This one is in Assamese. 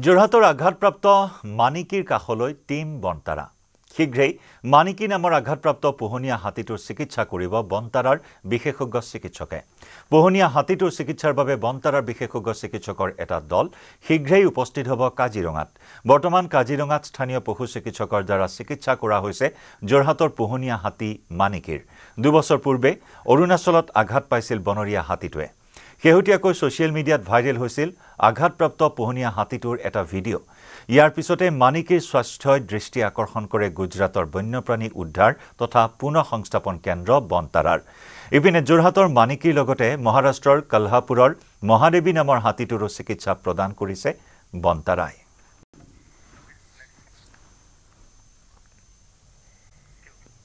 যোৰহাটৰ আঘাতপ্ৰাপ্ত মানিকীৰ কাষলৈ টিম বনতাৰা শীঘ্ৰেই মানিকী নামৰ আঘাতপ্ৰাপ্ত পোহনীয়া হাতীটোৰ চিকিৎসা কৰিব বনতাৰাৰ বিশেষজ্ঞ চিকিৎসকে পোহনীয়া হাতীটোৰ চিকিৎসাৰ বাবে বনতাৰাৰ বিশেষজ্ঞ চিকিৎসকৰ এটা দল শীঘ্ৰেই উপস্থিত হ'ব কাজিৰঙাত বৰ্তমান কাজিৰঙাত স্থানীয় পশু চিকিৎসকৰ দ্বাৰা চিকিৎসা কৰা হৈছে যোৰহাটৰ পোহনীয়া হাতী মানিকীৰ 2 বছৰ পূৰ্বে অৰুণাচলত আঘাত পাইছিল বনৰীয়া হাতীটোৱে শেহতীয়াকৈ সোশ্যাল মিডিয়াত ভাইৰেল হৈছিল আঘাতপ্ৰাপ্ত পোহনীয়া হাতীটোৰ এটা ভিডিঅ' ইয়াৰ পিছতে মানিকীৰ স্বাস্থ্যই দৃষ্টি আকৰ্ষণ কৰে গুজৰাটৰ বন্যপ্ৰাণী উদ্ধাৰ তথা পুনঃ সংস্থাপন কেন্দ্ৰ বনতাৰাৰ ইপিনে যোৰহাটৰ মানিকীৰ লগতে মহাৰাষ্ট্ৰৰ কলহাপুৰৰ মহাদেৱী নামৰ হাতীটোৰো চিকিৎসা প্ৰদান কৰিছে বনতাৰাই